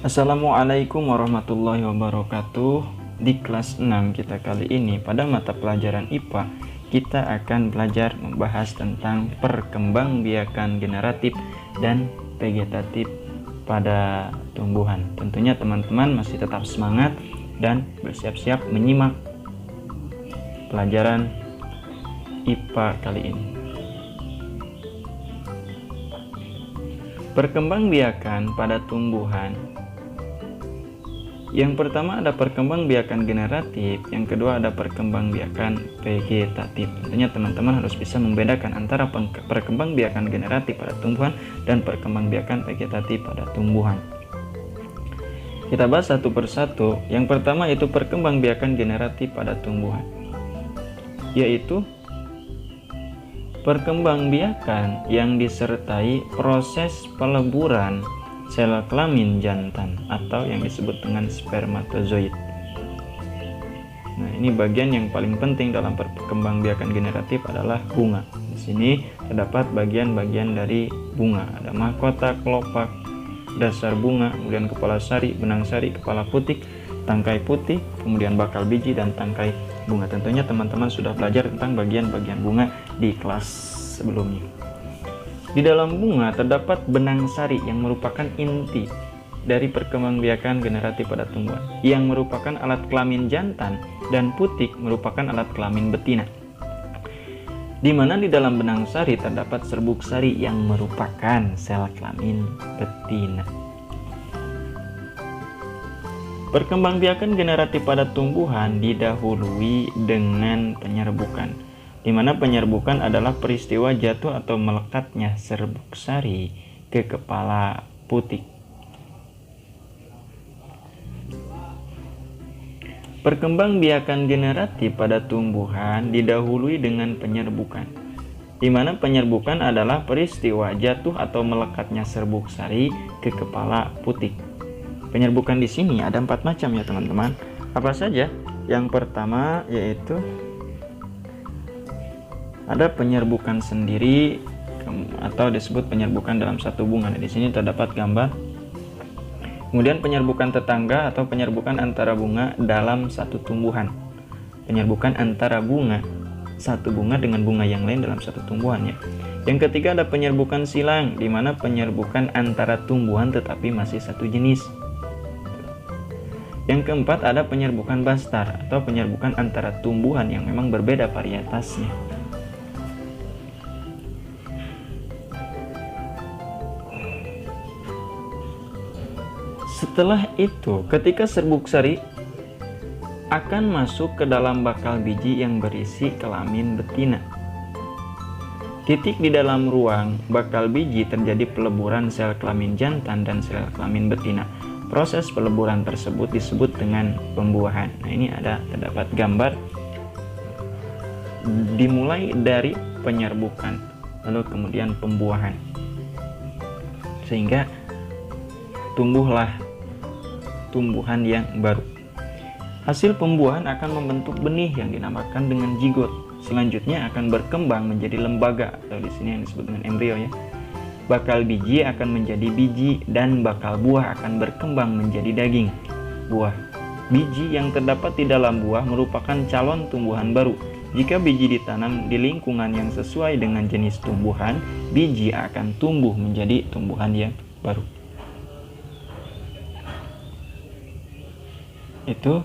Assalamualaikum warahmatullahi wabarakatuh. Di kelas 6 kita kali ini pada mata pelajaran IPA kita akan belajar membahas tentang perkembangbiakan generatif dan vegetatif pada tumbuhan. Tentunya teman-teman masih tetap semangat dan bersiap-siap menyimak pelajaran IPA kali ini. Perkembangbiakan pada tumbuhan. Yang pertama ada perkembangbiakan generatif, yang kedua ada perkembangbiakan vegetatif. Tentunya teman-teman harus bisa membedakan antara perkembangbiakan generatif pada tumbuhan dan perkembangbiakan vegetatif pada tumbuhan. Kita bahas satu persatu. Yang pertama itu perkembangbiakan generatif pada tumbuhan, yaitu perkembangbiakan yang disertai proses peleburan sel kelamin jantan atau yang disebut dengan spermatozoid. Nah, ini bagian yang paling penting dalam perkembangbiakan generatif adalah bunga. Di sini terdapat bagian-bagian dari bunga. Ada mahkota, kelopak, dasar bunga, kemudian kepala sari, benang sari, kepala putih, tangkai putih, kemudian bakal biji dan tangkai bunga. Tentunya teman-teman sudah belajar tentang bagian-bagian bunga di kelas sebelumnya. Di dalam bunga terdapat benang sari yang merupakan inti dari perkembangbiakan generatif pada tumbuhan, yang merupakan alat kelamin jantan, dan putik merupakan alat kelamin betina. Di mana di dalam benang sari terdapat serbuk sari yang merupakan sel kelamin betina. Perkembangbiakan generatif pada tumbuhan didahului dengan penyerbukan, di mana penyerbukan adalah peristiwa jatuh atau melekatnya serbuk sari ke kepala putik. Perkembangbiakan generatif pada tumbuhan didahului dengan penyerbukan, di mana penyerbukan adalah peristiwa jatuh atau melekatnya serbuk sari ke kepala putik. Penyerbukan di sini ada 4 macam ya teman-teman. Apa saja? Yang pertama yaitu ada penyerbukan sendiri atau disebut penyerbukan dalam satu bunga. Di sini terdapat gambar. Kemudian penyerbukan tetangga atau penyerbukan antara bunga dalam satu tumbuhan. Penyerbukan antara bunga satu bunga dengan bunga yang lain dalam satu tumbuhan ya. Yang ketiga ada penyerbukan silang, di mana penyerbukan antara tumbuhan tetapi masih satu jenis. Yang keempat ada penyerbukan bastar atau penyerbukan antara tumbuhan yang memang berbeda varietasnya. Setelah itu, ketika serbuk sari akan masuk ke dalam bakal biji yang berisi kelamin betina. Titik di dalam ruang bakal biji terjadi peleburan sel kelamin jantan dan sel kelamin betina. Proses peleburan tersebut disebut dengan pembuahan. Nah, ini terdapat gambar dimulai dari penyerbukan, lalu kemudian pembuahan, sehingga tumbuhlah tumbuhan yang baru. Hasil pembuahan akan membentuk benih yang dinamakan dengan zigot. Selanjutnya akan berkembang menjadi lembaga atau di sini yang disebut dengan embrio ya. Bakal biji akan menjadi biji dan bakal buah akan berkembang menjadi daging buah. Biji yang terdapat di dalam buah merupakan calon tumbuhan baru. Jika biji ditanam di lingkungan yang sesuai dengan jenis tumbuhan, biji akan tumbuh menjadi tumbuhan yang baru. Itu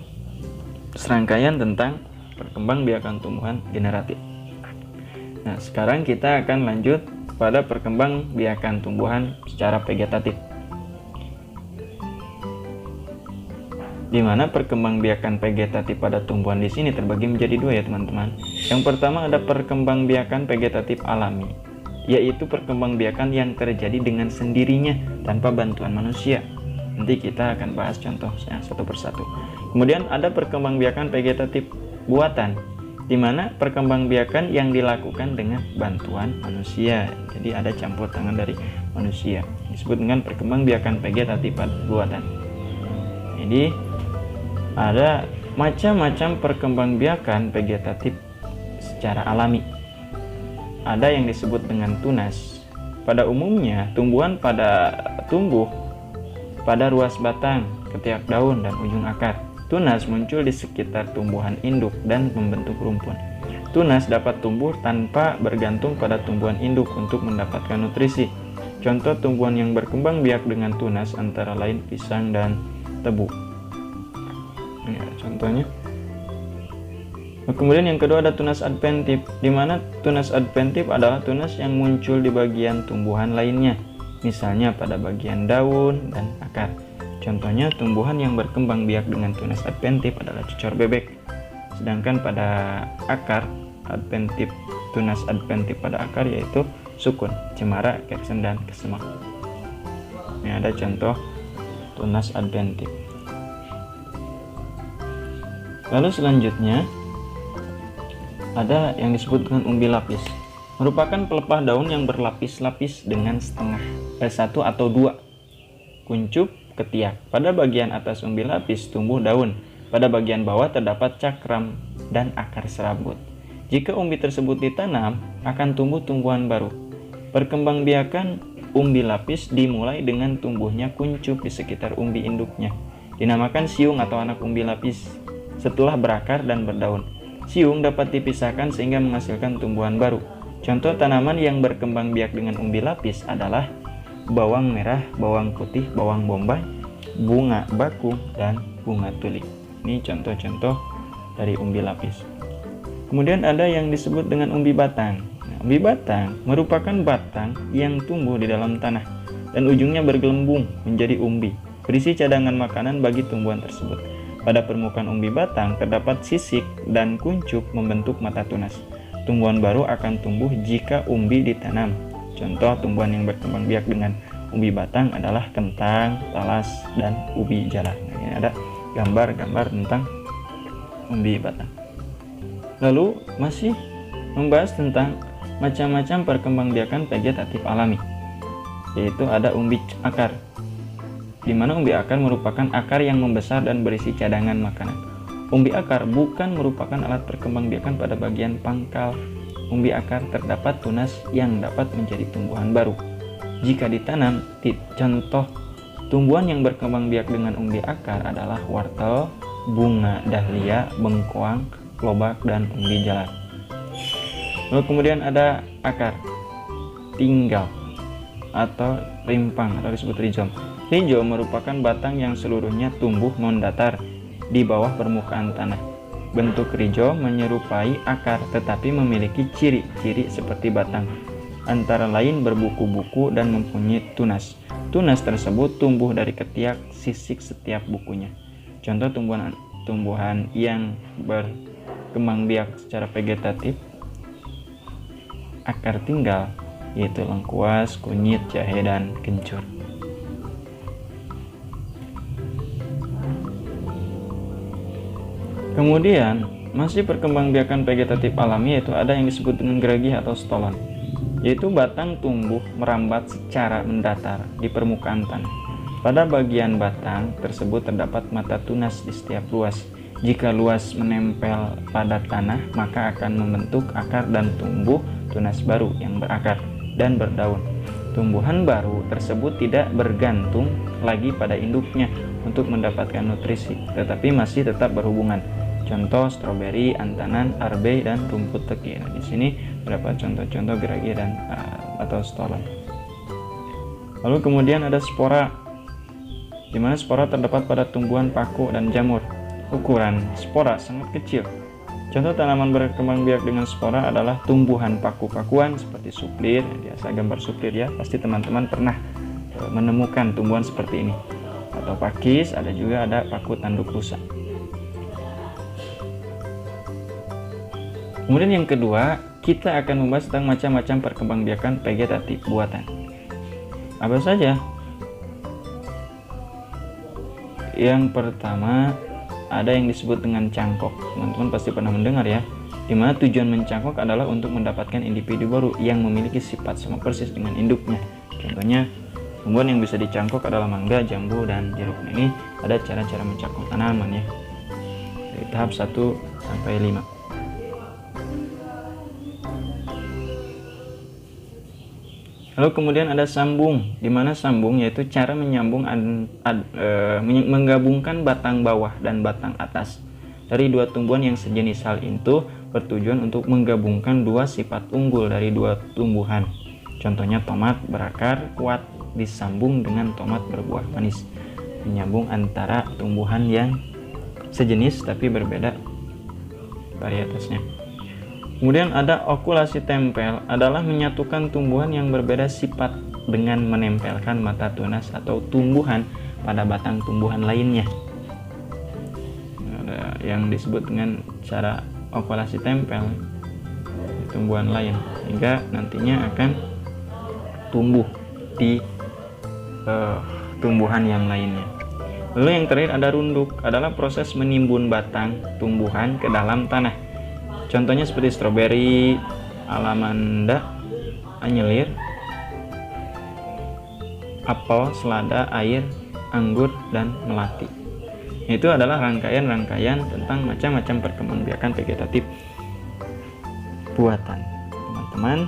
serangkaian tentang perkembangbiakan tumbuhan generatif. Nah, sekarang kita akan lanjut pada perkembangbiakan tumbuhan secara vegetatif, di mana perkembangbiakan vegetatif pada tumbuhan di sini terbagi menjadi 2 ya teman-teman. Yang pertama ada perkembangbiakan vegetatif alami, yaitu perkembangbiakan yang terjadi dengan sendirinya tanpa bantuan manusia. Nanti kita akan bahas contohnya satu persatu. Kemudian ada perkembangbiakan vegetatif buatan, di mana perkembangbiakan yang dilakukan dengan bantuan manusia. Jadi ada campur tangan dari manusia. Disebut dengan perkembangbiakan vegetatif buatan. Jadi ada macam-macam perkembangbiakan vegetatif secara alami. Ada yang disebut dengan tunas. Pada umumnya tumbuhan tumbuh pada ruas batang, ketiak daun, dan ujung akar. Tunas muncul di sekitar tumbuhan induk dan membentuk rumpun. Tunas dapat tumbuh tanpa bergantung pada tumbuhan induk untuk mendapatkan nutrisi. Contoh tumbuhan yang berkembang biak dengan tunas antara lain pisang dan tebu. Ya, contohnya. Kemudian yang kedua ada tunas adventif, di mana tunas adventif adalah tunas yang muncul di bagian tumbuhan lainnya, misalnya pada bagian daun dan akar. Contohnya tumbuhan yang berkembang biak dengan tunas adventif adalah cucur bebek. Sedangkan pada akar adventif, tunas adventif pada akar yaitu sukun, cemara, kersen, dan kesemak. Ini ada contoh tunas adventif. Lalu selanjutnya ada yang disebut dengan umbi lapis, merupakan pelepah daun yang berlapis-lapis dengan satu atau dua kuncup ketiak. Pada bagian atas umbi lapis tumbuh daun, pada bagian bawah terdapat cakram dan akar serabut. Jika umbi tersebut ditanam, akan tumbuh tumbuhan baru. Perkembangbiakan umbi lapis dimulai dengan tumbuhnya kuncup di sekitar umbi induknya, dinamakan siung atau anak umbi lapis. Setelah berakar dan berdaun, siung dapat dipisahkan sehingga menghasilkan tumbuhan baru. Contoh tanaman yang berkembang biak dengan umbi lapis adalah bawang merah, bawang putih, bawang bombay, bunga bakung, dan bunga tulip. Ini contoh-contoh dari umbi lapis. Kemudian ada yang disebut dengan umbi batang. Nah, umbi batang merupakan batang yang tumbuh di dalam tanah dan ujungnya bergelembung menjadi umbi, berisi cadangan makanan bagi tumbuhan tersebut. Pada permukaan umbi batang terdapat sisik dan kuncup membentuk mata tunas. Tumbuhan baru akan tumbuh jika umbi ditanam. Contoh tumbuhan yang berkembang biak dengan umbi batang adalah kentang, talas, dan ubi jala. Nah, ini ada gambar-gambar tentang umbi batang. Lalu masih membahas tentang macam-macam perkembangbiakan vegetatif alami, yaitu ada umbi akar, di mana umbi akar merupakan akar yang membesar dan berisi cadangan makanan. Umbi akar bukan merupakan alat perkembangbiakan pada bagian pangkal. Umbi akar terdapat tunas yang dapat menjadi tumbuhan baru jika ditanam. Contoh tumbuhan yang berkembang biak dengan umbi akar adalah wortel, bunga dahlia, bengkoang, lobak, dan umbi jalar. Lalu kemudian ada akar tinggal atau rimpang atau disebut rizom. Rizom merupakan batang yang seluruhnya tumbuh mendatar di bawah permukaan tanah. Bentuk rizom menyerupai akar tetapi memiliki ciri-ciri seperti batang, antara lain berbuku-buku dan mempunyai tunas. Tunas tersebut tumbuh dari ketiak sisik setiap bukunya. Contoh tumbuhan yang berkembang biak secara vegetatif akar tinggal yaitu lengkuas, kunyit, jahe, dan kencur. Kemudian masih perkembangbiakan vegetatif alami, yaitu ada yang disebut dengan geragih atau stolon, yaitu batang tumbuh merambat secara mendatar di permukaan tanah. Pada bagian batang tersebut terdapat mata tunas di setiap luas. Jika luas menempel pada tanah, maka akan membentuk akar dan tumbuh tunas baru yang berakar dan berdaun. Tumbuhan baru tersebut tidak bergantung lagi pada induknya untuk mendapatkan nutrisi, tetapi masih tetap berhubungan. Contoh stroberi, antanan, arbei, dan rumput teki. Nah, di sini beberapa contoh-contoh geragi dan atau stolon. Lalu kemudian ada spora, di mana spora terdapat pada tumbuhan paku dan jamur. Ukuran spora sangat kecil. Contoh tanaman berkembang biak dengan spora adalah tumbuhan paku-pakuan seperti suplir. Biasa gambar suplir ya, pasti teman-teman pernah menemukan tumbuhan seperti ini. Atau pakis, ada juga ada paku tanduk rusa. Kemudian yang kedua, kita akan membahas tentang macam-macam perkembangbiakan vegetatif buatan. Apa saja? Yang pertama, ada yang disebut dengan cangkok. Teman-teman pasti pernah mendengar ya, di mana tujuan mencangkok adalah untuk mendapatkan individu baru yang memiliki sifat sama persis dengan induknya. Contohnya, tumbuhan yang bisa dicangkok adalah mangga, jambu, dan jeruk. Ini ada cara-cara mencangkok tanaman ya, dari tahap 1 sampai 5. Lalu kemudian ada sambung, di mana sambung yaitu cara menyambung menggabungkan batang bawah dan batang atas dari dua tumbuhan yang sejenis. Hal itu bertujuan untuk menggabungkan dua sifat unggul dari dua tumbuhan. Contohnya tomat berakar kuat disambung dengan tomat berbuah manis, menyambung antara tumbuhan yang sejenis tapi berbeda varietasnya. Kemudian ada okulasi tempel, adalah menyatukan tumbuhan yang berbeda sifat dengan menempelkan mata tunas atau tumbuhan pada batang tumbuhan lainnya. Ada yang disebut dengan cara okulasi tempel di tumbuhan lain, hingga nantinya akan tumbuh di tumbuhan yang lainnya. Lalu yang terakhir ada runduk, adalah proses menimbun batang tumbuhan ke dalam tanah. Contohnya seperti stroberi, alamanda, anyelir, apel, selada, air, anggur, dan melati. Itu adalah rangkaian-rangkaian tentang macam-macam perkembangbiakan vegetatif buatan teman-teman.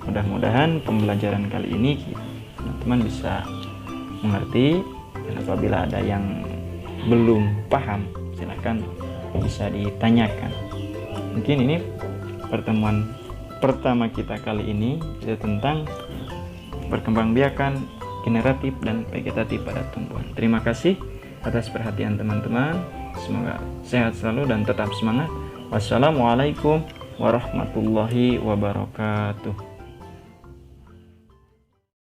Mudah-mudahan pembelajaran kali ini teman-teman bisa mengerti, dan apabila ada yang belum paham silakan bisa ditanyakan. Mungkin ini pertemuan pertama kita kali ini tentang perkembangbiakan generatif dan vegetatif pada tumbuhan. Terima kasih atas perhatian teman-teman. Semoga sehat selalu dan tetap semangat. Wassalamualaikum warahmatullahi wabarakatuh.